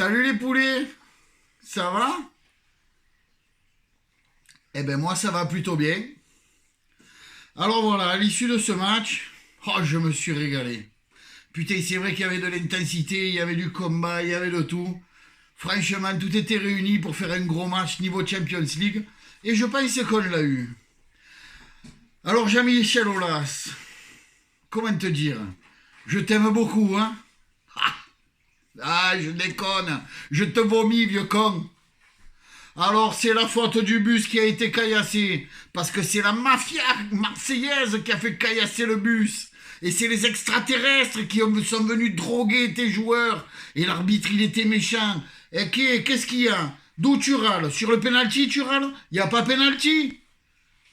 Salut les poulets, ça va? Eh ben moi ça va plutôt bien. Alors voilà, à l'issue de ce match, oh je me suis régalé. Putain, c'est vrai qu'il y avait de l'intensité, il y avait du combat, il y avait de tout. Franchement, tout était réuni pour faire un gros match niveau Champions League. Et je pense qu'on l'a eu. Alors Jean-Michel Aulas, comment te dire? Je t'aime beaucoup, hein? Ah, je déconne. Je te vomis, vieux con. Alors, c'est la faute du bus qui a été caillassé. Parce que c'est la mafia marseillaise qui a fait caillasser le bus. Et c'est les extraterrestres qui sont venus droguer tes joueurs. Et l'arbitre, il était méchant. Et qu'est-ce qu'il y a? D'où tu râles? Sur le penalty, tu râles? Il n'y a pas penalty?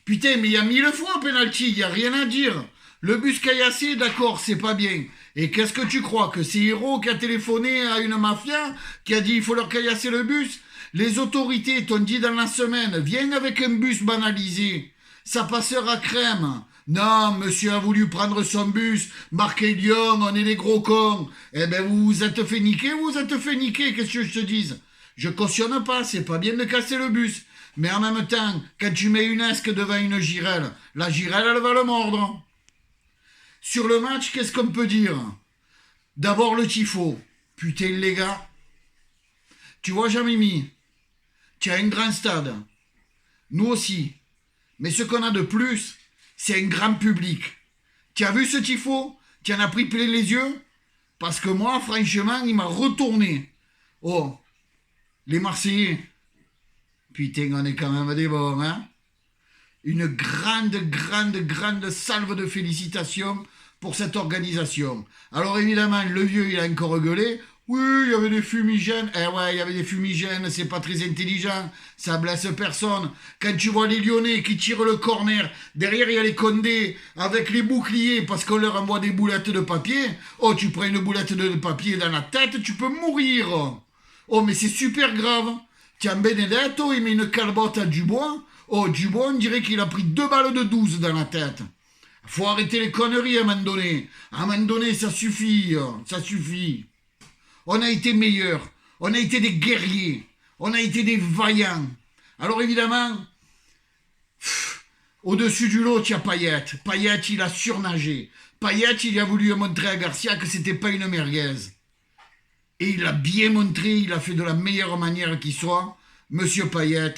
Putain, mais il y a 1000 fois penalty, il n'y a rien à dire. Le bus caillassé, d'accord, c'est pas bien. Et qu'est-ce que tu crois? Que c'est Héros qui a téléphoné à une mafia, qui a dit il faut leur caillasser le bus? Les autorités t'ont dit dans la semaine, viens avec un bus banalisé. Ça passera crème. Non, monsieur a voulu prendre son bus, marqué Lyon, on est des gros cons. Eh ben vous vous êtes fait niquer, qu'est-ce que je te dise? Je cautionne pas, c'est pas bien de casser le bus. Mais en même temps, quand tu mets une esque devant une girelle, la girelle, elle va le mordre. Sur le match, qu'est-ce qu'on peut dire? D'abord le tifo. Putain les gars. Tu vois Jean-Mimi, tu as un grand stade. Nous aussi. Mais ce qu'on a de plus, c'est un grand public. Tu as vu ce tifo? Tu en as pris plein les yeux? Parce que moi, franchement, il m'a retourné. Oh, les Marseillais. Putain, on est quand même des bons, hein? Une grande salve de félicitations pour cette organisation. Alors évidemment, le vieux, il a encore gueulé. Oui, il y avait des fumigènes. Eh ouais, il y avait des fumigènes, c'est pas très intelligent. Ça blesse personne. Quand tu vois les Lyonnais qui tirent le corner, derrière il y a les Condés avec les boucliers parce qu'on leur envoie des boulettes de papier. Oh, tu prends une boulette de papier dans la tête, tu peux mourir. Oh, mais c'est super grave. Tiens, Benedetto, il met une calbotte à Dubois. Oh, Dubois, on dirait qu'il a pris 2 balles de 12 dans la tête. Faut arrêter les conneries à un moment donné. À un moment donné, ça suffit. Ça suffit. On a été meilleurs. On a été des guerriers. On a été des vaillants. Alors évidemment, au-dessus du lot, il y a Payet. Payet, il a surnagé. Payet, il a voulu montrer à Garcia que c'était pas une merguez. Et il a bien montré, il a fait de la meilleure manière qui soit. Monsieur Payet,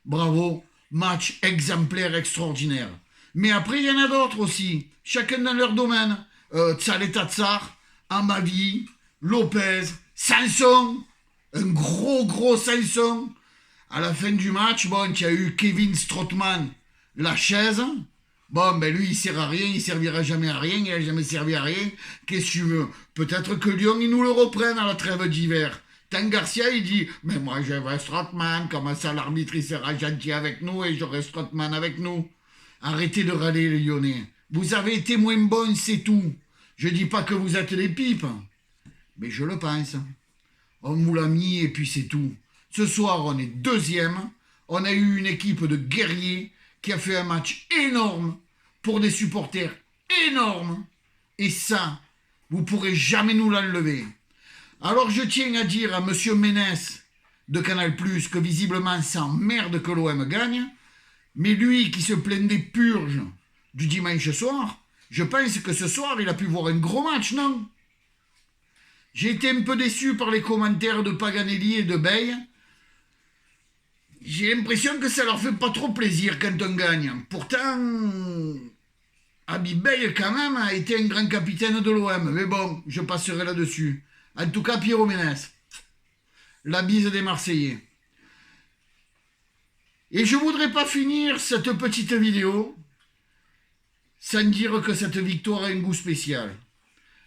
bravo, match exemplaire extraordinaire. Mais après, il y en a d'autres aussi, chacun dans leur domaine. Tsaleta Tsar, Amavi, Lopez, Sanson, un gros Sanson. À la fin du match, bon, il y a eu Kevin Strootman, la chaise. Bon, ben lui, il sert à rien, il servira jamais à rien, il n'a jamais servi à rien. Qu'est-ce que tu veux? Peut-être que Lyon, ils nous le reprennent à la trêve d'hiver. Tant Garcia, il dit, mais moi, j'aimerais Strootman, comment ça, l'arbitre, il sera gentil avec nous et j'aurai Strootman avec nous. Arrêtez de râler, les Lyonnais. Vous avez été moins bons, c'est tout. Je dis pas que vous êtes des pipes, mais je le pense. On vous l'a mis et puis c'est tout. Ce soir, on est deuxième. On a eu une équipe de guerriers qui a fait un match énorme pour des supporters énormes. Et ça, vous pourrez jamais nous l'enlever. Alors je tiens à dire à monsieur Ménès de Canal+, que visiblement ça emmerde que l'OM gagne, mais lui qui se plaint des purges du dimanche soir, je pense que ce soir il a pu voir un gros match, non? J'ai été un peu déçu par les commentaires de Paganelli et de Bey. J'ai l'impression que ça leur fait pas trop plaisir quand on gagne. Pourtant, Habib Bey quand même a été un grand capitaine de l'OM, mais bon, je passerai là-dessus. En tout cas, Pierrot Ménès, la bise des Marseillais. Et je voudrais pas finir cette petite vidéo sans dire que cette victoire a un goût spécial.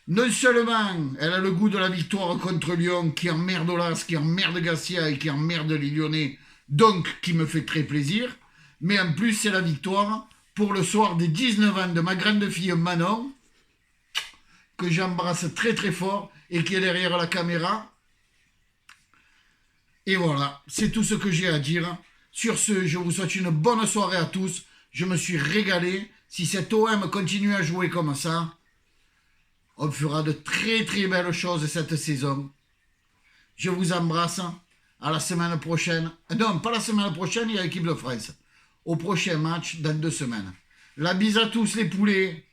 Non seulement elle a le goût de la victoire contre Lyon qui emmerde Aulas, qui emmerde Garcia et qui emmerde les Lyonnais, donc qui me fait très plaisir, mais en plus c'est la victoire pour le soir des 19 ans de ma grande fille Manon, que j'embrasse très fort et qui est derrière la caméra. Et voilà, c'est tout ce que j'ai à dire. Sur ce, je vous souhaite une bonne soirée à tous. Je me suis régalé. Si cet OM continue à jouer comme ça, on fera de très belles choses cette saison. Je vous embrasse. À la semaine prochaine. Non, pas la semaine prochaine, il y a l'équipe de France. Au prochain match dans 2 semaines. La bise à tous les poulets.